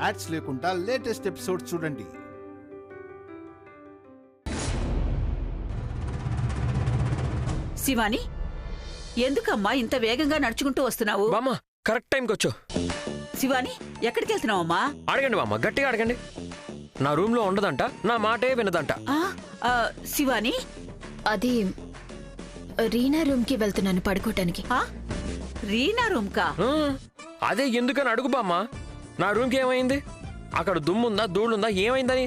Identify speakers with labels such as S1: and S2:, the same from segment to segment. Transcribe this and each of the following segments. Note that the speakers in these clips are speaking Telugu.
S1: యాడ్స్ లేకుండా లేటెస్ట్ ఎపిసోడ్ చూడండి.
S2: శివాని, ఎందుకమ్మా ఇంత వేగంగా నడుచుకుంటూ వస్తున్నావు?
S3: బామ్మ కరెక్ట్ టైంకి వచ్చు.
S2: శివాని, ఎక్కడికి వెళ్తున్నావమ్మా?
S3: అడగండి బామ్మ, గట్టిగా అడగండి. నా రూమ్ లో ఉండదంట, నా మాటే వినదంట.
S2: శివాని,
S4: అది రీనా రూమ్ కి వెళ్తున్నాను పడుకోటానికి.
S2: రీనా రూమ్ కా?
S3: అదే ఎందుకని అడుగు బామ్మ. నా రూమ్ కి ఏమైంది? అక్కడ దుమ్ముందా ధూళుందా ఏమైందని?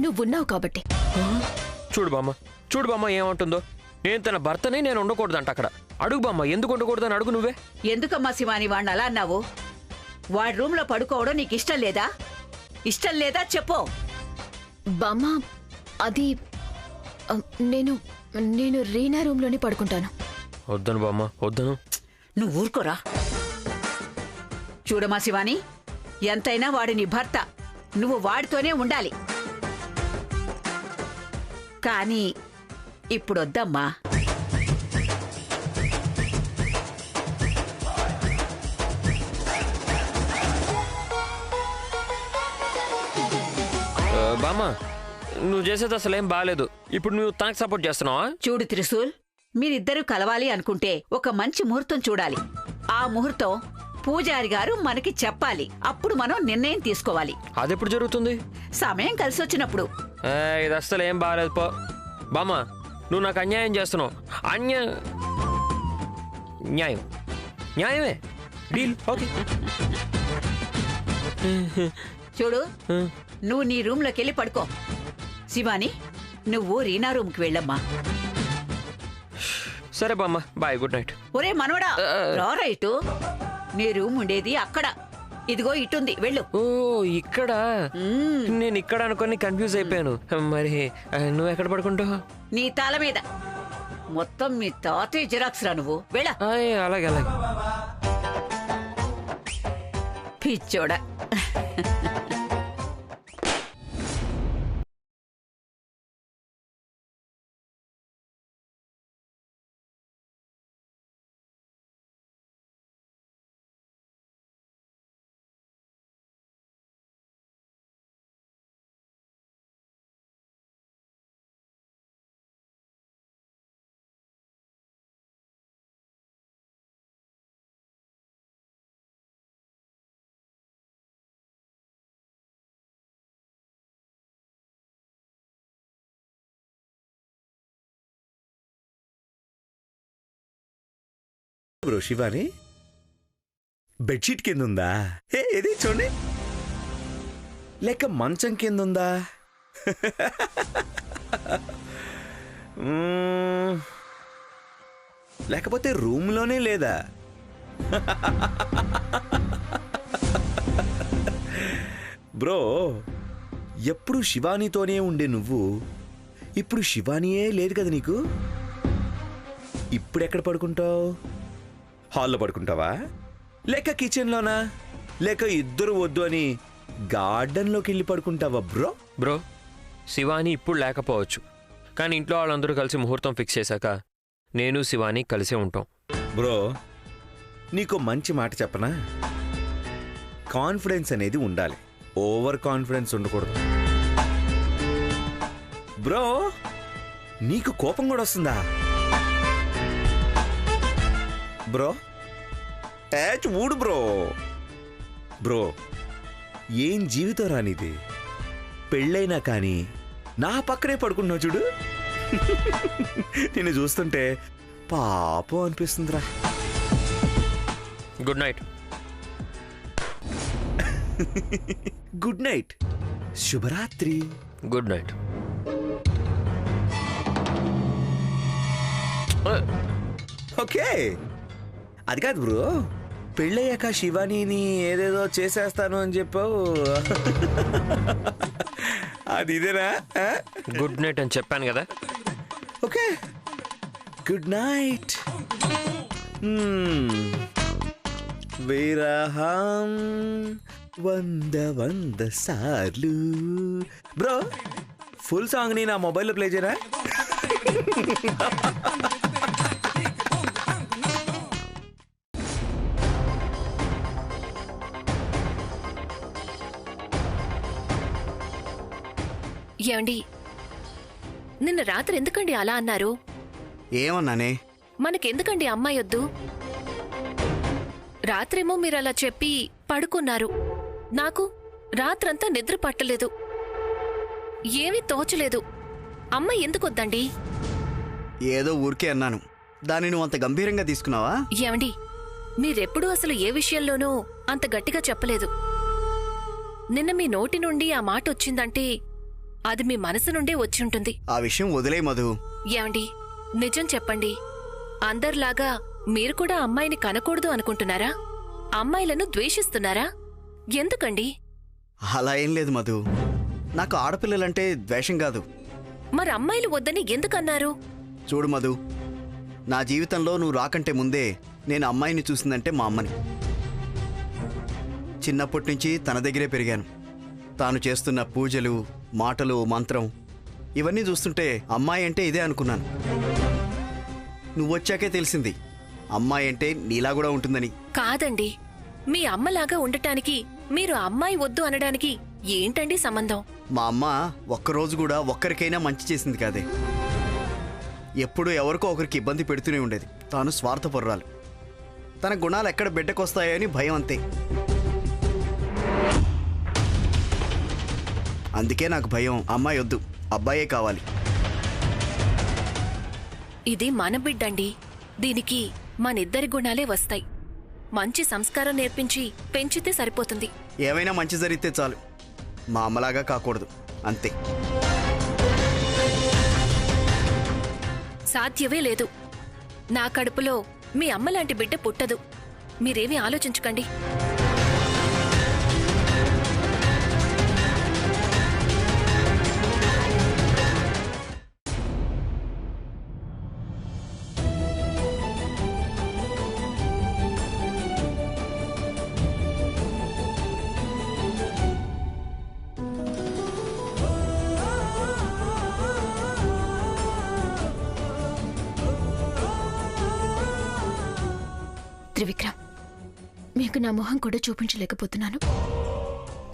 S4: నువ్వున్నావు కాబట్టి.
S3: చూడు బామ్మ ఏమంటుందో. నేను తన భర్తని నేను ఉండకూడదంట అక్కడ. అడుగు బామ్మ, ఎందుకు ఉండకూడదని అడుగు నువ్వే.
S2: ఎందుకమ్మా శివాని వాడిని అలా అన్నావు? వాడి రూమ్ లో పడుకోవడం నీకు ఇష్టం లేదా? ఇష్టం లేదా చెప్పు.
S4: బామ్మ, అది నేను నేను రీనా రూమ్ లోనే పడుకుంటాను.
S3: వద్దను బామ్మ, వద్దను.
S2: నువ్వు ఊరుకోరా. చూడమా శివాని, ఎంతైనా వాడి నీ భర్త, నువ్వు వాడితోనే ఉండాలి. కానీ ఇప్పుడొద్దమ్మా.
S3: బామ్మ, నువ్వు చేసేది అసలేం బాగాలేదు. ఇప్పుడు నువ్వు తనకు సపోర్ట్ చేస్తున్నావా?
S2: చూడు త్రిశూల్, మీరిద్దరూ కలవాలి అనుకుంటే ఒక మంచి ముహూర్తం చూడాలి. ఆ ముహూర్తం పూజారి గారు మనకి చెప్పాలి. అప్పుడు మనం నిర్ణయం తీసుకోవాలి.
S3: అదెప్పుడు జరుగుతుంది?
S2: సమయం కలిసొచ్చినప్పుడు.
S3: ఇది అసలు ఏం బాగాలేదు పో. బామ్మ, నువ్వు నాకు అన్యాయం చేస్తున్నావు. న్యాయమే. Deal okay.
S2: చూడు, నువ్వు నీ రూమ్ లోకి వెళ్ళి పడుకో. శివాని, నువ్వు రీనా రూమ్ కి వెళ్ళమ్మా.
S3: సరే బామ్మ, బాయ్, గుడ్ నైట్.
S2: ఒరే మనవడా, రారా ఇటు. నీ రూమ్ ఉండేది అక్కడ. ఇదిగో ఇటుంది, వెళ్ళు.
S3: ఓ ఇక్కడ. నేను ఇక్కడ అనుకొని కన్ఫ్యూజ్ అయిపోయాను. మరి నువ్వు ఎక్కడ పడుకుంటావు?
S2: నీ తల మీద. మొత్తం మీ తాతయ్య జిరాక్స్ రా నువ్వు. వెళ్ళ.
S3: అలాగే అలాగే.
S2: పిచ్చోడా.
S5: బ్రో శివాని, బెడ్షీట్ కింద ఉందా? ఏది చూడండి. లేక మంచం కింద ఉందా? లేకపోతే రూమ్లోనే లేదా? బ్రో, ఎప్పుడు శివానీతోనే ఉండే నువ్వు ఇప్పుడు శివానీయే లేదు కదా నీకు. ఇప్పుడు ఎక్కడ పడుకుంటావు? హాల్లో పడుకుంటావా? లేక కిచెన్లోనా? లేక ఇద్దరు వద్దు అని గార్డెన్లోకి వెళ్ళి పడుకుంటావా బ్రో?
S3: శివాని ఇప్పుడు లేకపోవచ్చు, కానీ ఇంట్లో వాళ్ళందరూ కలిసి ముహూర్తం ఫిక్స్ చేశాక నేను శివాని కలిసే ఉంటాం.
S5: బ్రో, నీకు మంచి మాట చెప్పనా? కాన్ఫిడెన్స్ అనేది ఉండాలి, ఓవర్ కాన్ఫిడెన్స్ ఉండకూడదు. బ్రో, నీకు కోపం కూడా వస్తుందా బ్రో? ఊడు బ్రో, ఏం జీవితం రానిది. పెళ్ళైనా కానీ నా పక్కనే పడుకుంటున్నావు చూడు. నిన్ను చూస్తుంటే పాపం అనిపిస్తుందిరా.
S3: Good night.
S5: గుడ్ నైట్, శుభరాత్రి.
S3: Good night.
S5: ఓకే, అది కాదు బ్రో, పెళ్ళయ్యాక శివానీని ఏదేదో చేసేస్తాను అని చెప్పావు. అది ఇదేనా?
S3: గుడ్ నైట్ అని చెప్పాను కదా.
S5: Okay, good night. విరహం 100 సార్లు. బ్రో, ఫుల్ సాంగ్ ని నా మొబైల్లో ప్లే చేయరా?
S6: ఏమండి, నిన్న రాత్రి ఎందుకండి అలా అన్నారు?
S1: ఏమన్నానే?
S6: మనకెందుకండి అమ్మాయొద్దు? రాత్రేమో మీరలా చెప్పి పడుకున్నారు. నాకు రాత్రంతా నిద్ర పట్టలేదు, ఏమీ తోచలేదు. అమ్మాయి ఎందుకొద్దండి?
S7: ఏదో ఊరికే అన్నాను. దాన్ని నువ్వు అంత గంభీరంగా తీసుకున్నావా?
S6: ఏమండి, మీరెప్పుడూ అసలు ఏ విషయంలోనూ అంత గట్టిగా చెప్పలేదు. నిన్న మీ నోటి నుండి ఆ మాట వచ్చిందంటే అది మీ మనసు నుండే వచ్చింటుంది.
S7: ఆ విషయం వదిలే మధు.
S6: ఏమండి, నిజం చెప్పండి, అందర్లాగా మీరు కూడా అమ్మాయిని కనకూడదు అనుకుంటున్నారా? అమ్మాయిలను ద్వేషిస్తున్నారా? ఎందుకండి?
S7: అలా ఏం లేదు మధు. నాకు ఆడపిల్లలంటే ద్వేషం కాదు.
S6: మరి అమ్మాయిలు వద్దని ఎందుకన్నారు?
S7: చూడు మధు, నా జీవితంలో నువ్వు రాకంటే ముందే నేను అమ్మాయిని చూసిందంటే మా అమ్మని. చిన్నప్పటి నుంచి తన దగ్గరే పెరిగాను. తాను చేస్తున్న పూజలు, మాటలు, మంత్రం ఇవన్నీ చూస్తుంటే అమ్మాయి అంటే ఇదే అనుకున్నాను. నువ్వొచ్చాకే తెలిసింది అమ్మాయి అంటే నీలా కూడా ఉంటుందని.
S6: కాదండి, మీ అమ్మలాగా ఉండటానికి మీరు అమ్మాయి వద్దు అనడానికి ఏంటండి సంబంధం?
S7: మా అమ్మ ఒక్కరోజు కూడా ఒక్కరికైనా మంచి చేసింది కాదే. ఎప్పుడూ ఎవరికో ఒకరికి ఇబ్బంది పెడుతూనే ఉండేది. తాను స్వార్థపరురాలు. తన గుణాలు ఎక్కడ బిడ్డకొస్తాయో అని భయం అంతే. అందుకే నాకు భయం. అమ్మాయి వద్దు, అబ్బాయే కావాలి.
S6: ఇది మన బిడ్డండి, దీనికి మనిద్దరి గుణాలే వస్తాయి. మంచి సంస్కారం నేర్పించి పెంచితే సరిపోతుంది.
S7: ఏమైనా మంచి జరిగితే చాలు. మా అమ్మలాగా కాకూడదు, అంతే.
S6: సాధ్యమే లేదు. నా కడుపులో మీ అమ్మలాంటి బిడ్డ పుట్టదు. మీరేమీ ఆలోచించకండి.
S4: త్రివిక్రమ్, మీకు నా మొహం కూడా చూపించలేకపోతున్నాను.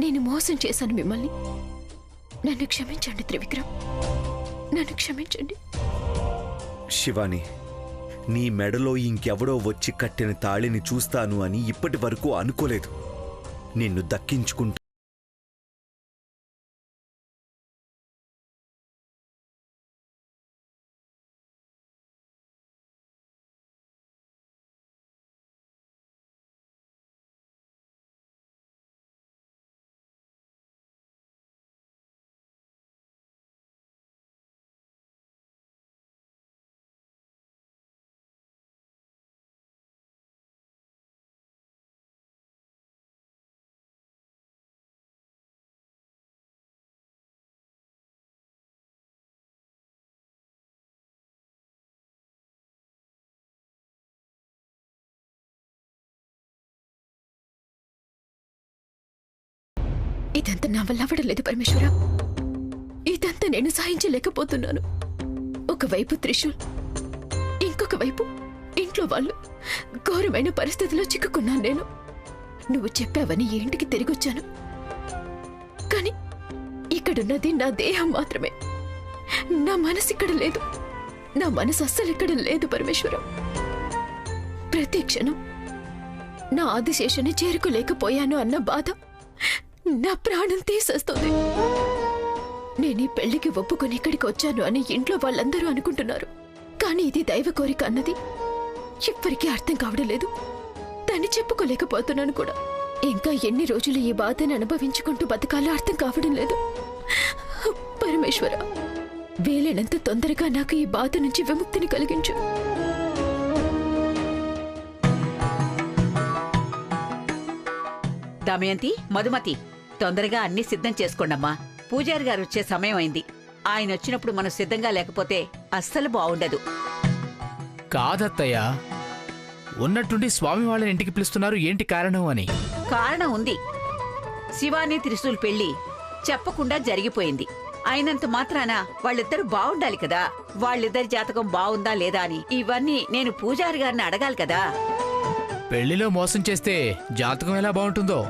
S4: నేను మోసం చేశాను మిమ్మల్ని. నన్ను క్షమించండి త్రివిక్రమ్, నన్ను క్షమించండి.
S5: శివాని, నీ మెడలో ఇంకెవడో వచ్చి కట్టిన తాళిని చూస్తాను అని ఇప్పటి వరకు అనుకోలేదు. నిన్ను దక్కించుకుంటా.
S4: ఇదంతా నా వల్ల అవ్వడం లేదు పరమేశ్వర. ఇదంతా నేను సాధించలేకపోతున్నాను. ఒకవైపు త్రిశూల్, ఇంకొక వైపు ఇంట్లో వాళ్ళు. ఘోరమైన పరిస్థితిలో చిక్కుకున్నాను నేను. నువ్వు చెప్పావని ఈ ఇంటికి తిరిగొచ్చాను. కానీ ఇక్కడున్నది నా దేహం మాత్రమే. నా మనసు ఇక్కడ లేదు. నా మనసు అస్సలు ఇక్కడ లేదు పరమేశ్వరం. ప్రతి క్షణం నా ఆదిశేషాన్ని చేరుకోలేకపోయాను అన్న బాధ నా ప్రాణం తీసేస్తుంది. నేను ఈ పెళ్లికి ఒప్పుకొని ఇక్కడికి వచ్చాను అని ఇంట్లో వాళ్ళందరూ అనుకుంటున్నారు. కానీ ఇది దైవ కోరిక అన్నది ఎవ్వరికీ అర్థం కావడం లేదు. దాన్ని చెప్పుకోలేకపోతున్నాను కూడా. ఇంకా ఎన్ని రోజులు ఈ బాధను అనుభవించుకుంటూ బతకాలో అర్థం కావడం లేదు. పరమేశ్వర, వీలైనంత తొందరగా నాకు ఈ బాధ నుంచి విముక్తిని కలిగించు.
S2: దమయంతి, మధుమతి, తొందరగా అన్ని సిద్ధం చేసుకోండమ్మా. పూజారి గారు వచ్చే సమయం అయింది. ఆయన వచ్చినప్పుడు మనం సిద్ధంగా లేకపోతే అస్సలు బావుండదు.
S8: కాదత్తయ్యా, ఉన్నట్టుండి స్వామి వాళ్ళని ఇంటికి పిలుస్తున్నారు, ఏంటి కారణం అని.
S2: కారణం ఉంది. శివాని త్రిశూల్ పెళ్లి చెప్పకుండా జరిగిపోయింది. అయినంత మాత్రాన వాళ్ళిద్దరూ బావుండాలి కదా. వాళ్ళిద్దరి జాతకం బావుందా లేదా అని ఇవన్నీ నేను పూజారి గారిని అడగాలి కదా.
S8: పెళ్లిలో మోసం చేస్తే జాతకం ఎలా బాగుంటుందో.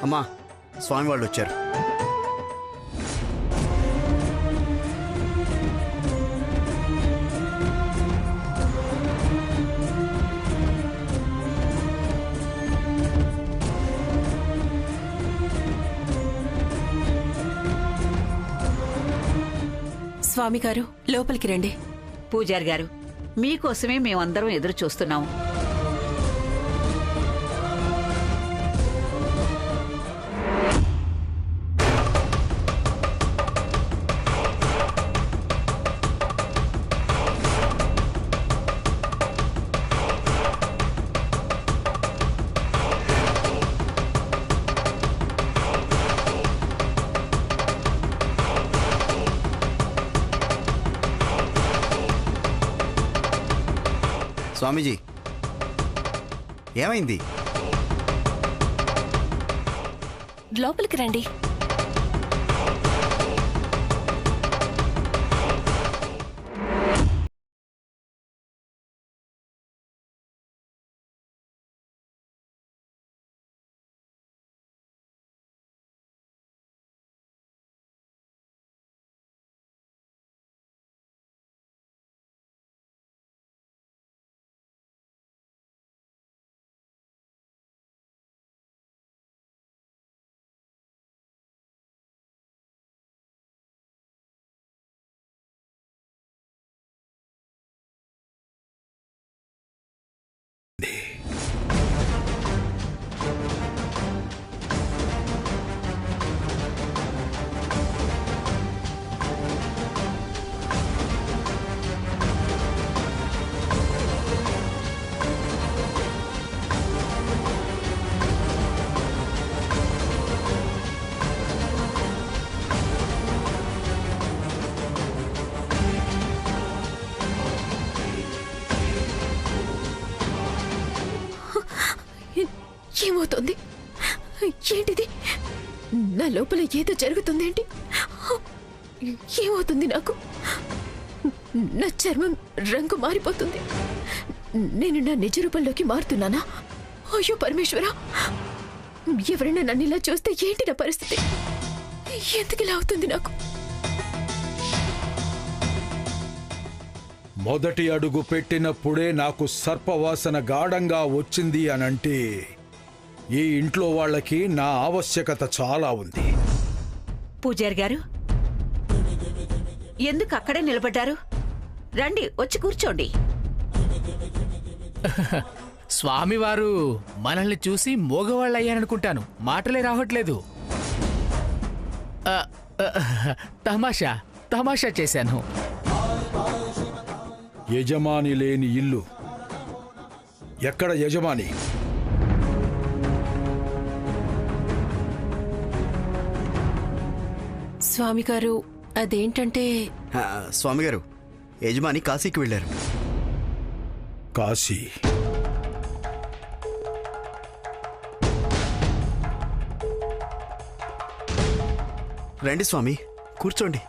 S7: అమ్మా, స్వామి వాళ్ళు వచ్చారు.
S6: స్వామి గారు లోపలికి రండి.
S2: పూజారి గారు, మీకోసమే మేమందరం ఎదురు చూస్తున్నాము.
S7: స్వామీజీ, ఏమైంది?
S6: లోపలికి రండి.
S4: ఏమవుతుంది? ఏంటిది? నా లోపల ఏదో జరుగుతుందేంటి? ఏమవుతుంది నాకు? నా చర్మం రంగు మారిపోతుంది. నేను నా నిజ రూపంలోకి మారుతున్నానా? అయ్యో పరమేశ్వరా, ఎవరైనా నన్ను ఇలా చూస్తే ఏంటి నా పరిస్థితి? ఎందుకు ఇలా అవుతుంది నాకు?
S9: మొదటి అడుగు పెట్టినప్పుడే నాకు సర్పవాసన గాఢంగా వచ్చింది అనంటే ఈ ఇంట్లో వాళ్ళకి నా ఆవశ్యకత చాలా ఉంది.
S2: పూజారి గారు, ఎందుకు అక్కడే నిలబడ్డారు? రండి, వచ్చి కూర్చోండి.
S8: స్వామివారు మనల్ని చూసి మోగవాళ్ళు అయ్యారనుకుంటాను. మాటలే రావట్లేదు. తమాషా తమాషా చేశాను.
S9: యజమాని లేని ఇల్లు. ఎక్కడ యజమాని?
S6: స్వామి గారు, అదేంటంటే
S7: స్వామి గారు, యజమాని కాశీకి వెళ్ళారు.
S9: కాశీ?
S7: రండి స్వామి, కూర్చోండి.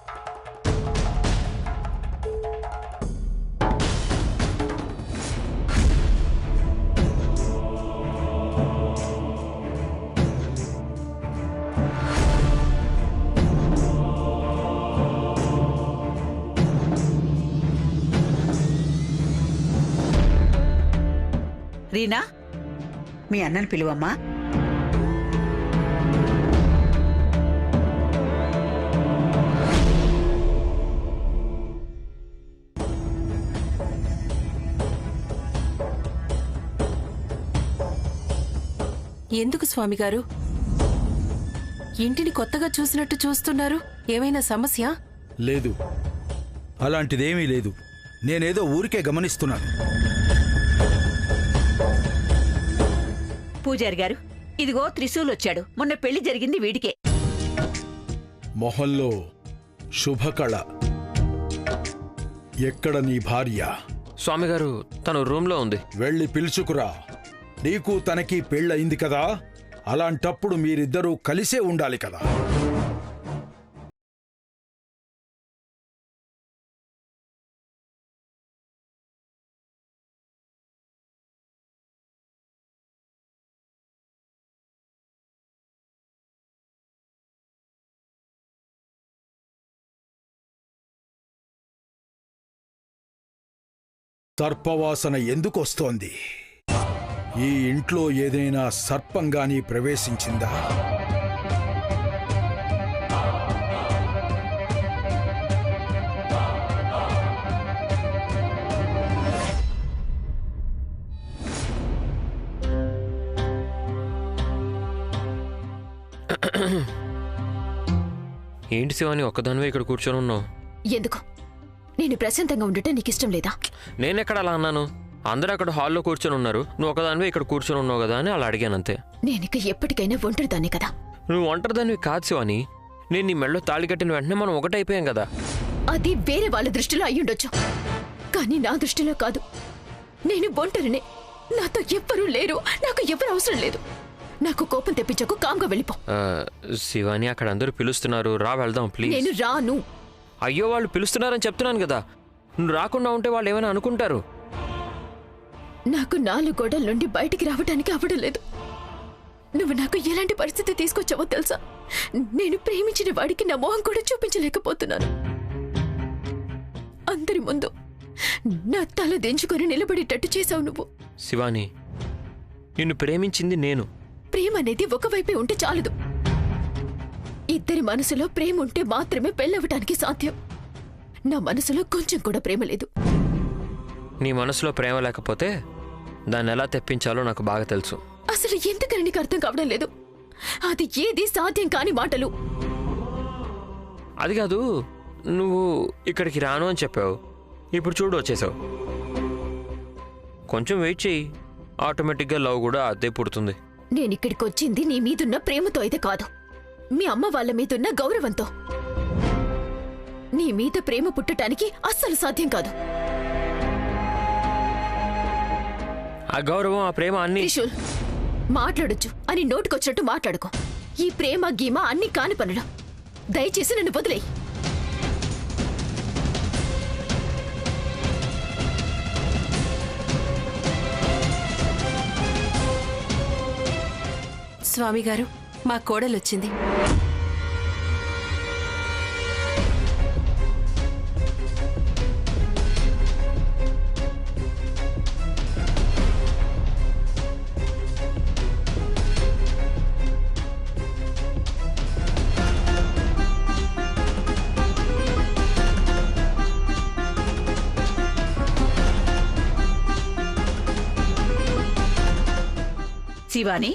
S2: రీనా, మీ అన్నను పిలువమ్మా.
S6: ఎందుకు స్వామిగారు ఇంటిని కొత్తగా చూసినట్టు చూస్తున్నారు? ఏమైనా సమస్య?
S9: లేదు, అలాంటిదేమీ లేదు. నేనేదో ఊరికే గమనిస్తున్నాను.
S2: పూజారి గారు, ఇదిగో త్రిశూల్ వచ్చాడు. మొన్న పెళ్లి జరిగింది వీడికే.
S9: మొహంలో శుభకళ. ఎక్కడ నీ భార్య?
S3: స్వామిగారు, తను రూమ్లో ఉంది.
S9: వెళ్ళి పిలుచుకురా. నీకు తనకి పెళ్ళయింది కదా, అలాంటప్పుడు మీరిద్దరూ కలిసే ఉండాలి కదా. సర్పవాసన ఎందుకొస్తోంది? ఈ ఇంట్లో ఏదైనా సర్పంగాని ప్రవేశించిందా?
S3: ఏంటి శివాని ఒక్కదానివే ఇక్కడ కూర్చొని ఉన్నావు?
S4: ఎందుకు? నేను ప్రశాంతంగా ఉండటం నీకు ఇష్టం లేదా?
S3: నేనెక్కడ అలా అన్నాను? అందరూ అక్కడ హాల్లో కూర్చొని ఉన్నారు, నువ్వు ఒకదానివే ఇక్కడ కూర్చొని ఉన్నావు కదా అని అలా అడిగాను అంతే.
S4: నేనిక ఎప్పటికైనా ఒంటరిదాన్ని కదా.
S3: నువ్వు ఒంటరిదానివి కాదు శివాని. నేను నీ మెళ్ళో తాళి కట్టిన వెంటనే మనం ఒకటైపోయాం కదా.
S4: అది వేరే వాళ్ళ దృష్టిలో అయ్యుండొచ్చు, కానీ నా దృష్టిలో కాదు. నేను ఒంటరినే. నాతో ఎవ్వరూ లేరు, నాకు ఎవరు అవసరం లేదు. నాకు కోపం తెప్పించకు, కామ్గా వెళ్ళిపో.
S3: శివాని అక్కడ అందరూ పిలుస్తున్నారు, రా వెళ్దాం ప్లీజ్.
S4: నేను రాను.
S3: అయ్యో వాళ్ళు పిలుస్తున్నారని చెప్తున్నాను కదా, నువ్వు రాకుండా ఉంటే వాళ్ళు ఏమైనా అనుకుంటారు.
S4: నాకు 4 గోడల నుండి బయటికి రావడానికి అవ్వడం లేదు. నువ్వు నాకు ఎలాంటి పరిస్థితి తీసుకొచ్చావో తెలుసా? నేను ప్రేమించిన వాడికి నా మొహం కూడా చూపించలేకపోతున్నాను. అందరి ముందు నా తల దించుకొని నిలబడేటట్టు చేశావు నువ్వు.
S3: శివాని, నిన్ను ప్రేమించింది నేను.
S4: ప్రేమ అనేది ఒకవైపే ఉంటే చాలదు. ఇద్దరి మనసులో ప్రేమ ఉంటే మాత్రమే పెళ్ళవటానికి సాధ్యం. నా మనసులో కొంచెం కూడా ప్రేమ లేదు.
S3: నీ మనసులో ప్రేమ లేకపోతే దాన్ని ఎలా తెప్పించాలో నాకు బాగా తెలుసు.
S4: అసలు ఎందుకని నీకు అర్థం కావడం లేదు? అది ఏది సాధ్యం కాని మాటలు.
S3: అది కాదు, నువ్వు ఇక్కడికి రాను అని చెప్పావు, ఇప్పుడు చూడు వచ్చేసావు. కొంచెం వెయిట్ చెయ్యి, ఆటోమేటిక్గా లవ్ కూడా అదే పుడుతుంది.
S4: నేనిక్కడికి వచ్చింది నీ మీదున్న ప్రేమతో అయితే కాదు, మీ అమ్మ వాళ్ళ మీదున్న గౌరవంతో. నీ మీద ప్రేమ పుట్టడానికి అస్సలు సాధ్యం కాదు.
S3: ఆ గౌరవం ఆ ప్రేమ అన్ని
S4: త్రిశూల్, మాట్లాడొచ్చు అని నోటికొచ్చినట్టు మాట్లాడుకో. ఈ ప్రేమ గీమ అన్ని కాని పనులు. దయచేసి నన్ను వదిలేయి.
S10: స్వామి గారు, మా కోడలొచ్చింది.
S2: శివాని,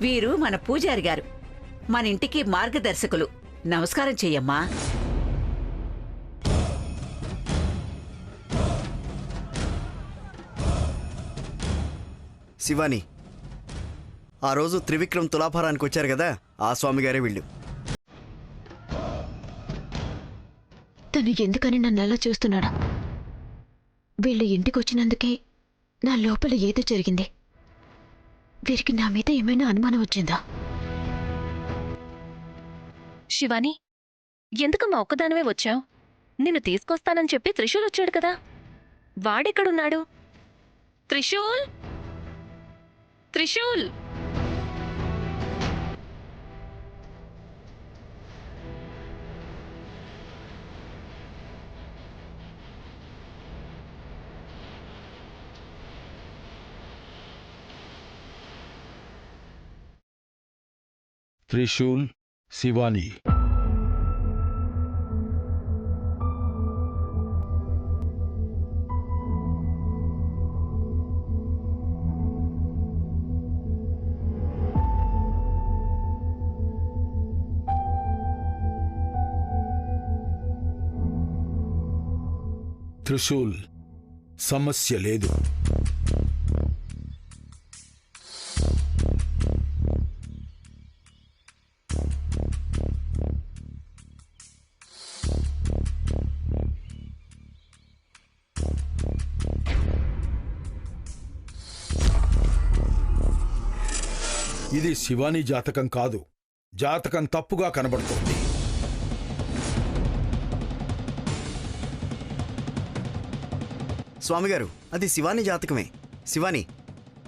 S2: వీరు మన పూజారి గారు, మన ఇంటికి మార్గదర్శకులు. నమస్కారం చెయ్యమ్మా.
S7: శివాని, ఆ రోజు త్రివిక్రమ్ తులాభారానికి వచ్చారు కదా, ఆ స్వామిగారే వీళ్ళు.
S4: తను ఎందుకని నన్ను అలా చూస్తున్నాడా? వీళ్ళు ఇంటికి వచ్చినందుకే నా లోపల ఏదో జరిగింది. వీరికి నా మీద ఏమైనా అనుమానం వచ్చిందా?
S6: శివాని, ఎందుకమ్మా ఒక్కదానివే వచ్చావు? నిన్ను తీసుకొస్తానని చెప్పి త్రిశూల్ వచ్చాడు కదా, వాడెక్కడున్నాడు? త్రిశూల్, త్రిశూల్!
S9: త్రిశూల్, శివాని, త్రిశూల్, సమస్య లేదు. ఇది శివాని జాతకం కాదు. జాతకం తప్పుగా కనబడుతోంది.
S7: స్వామిగారు, అది శివాని జాతకమే. శివాని,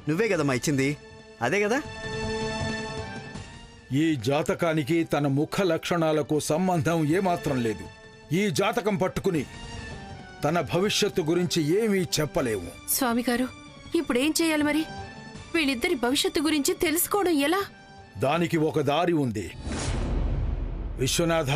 S7: నువ్వే కదమ్మా ఇచ్చింది, అదే కదా?
S9: ఈ జాతకానికి తన ముఖ లక్షణాలకు సంబంధం ఏమాత్రం లేదు. ఈ జాతకం పట్టుకుని తన భవిష్యత్తు గురించి ఏమీ చెప్పలేము.
S10: స్వామి గారు, ఇప్పుడేం చేయాలి మరి? వీళ్ళిద్దరి భవిష్యత్తు గురించి తెలుసుకోవడం ఎలా?
S9: దానికి ఒక దారి ఉంది. విశ్వనాథ,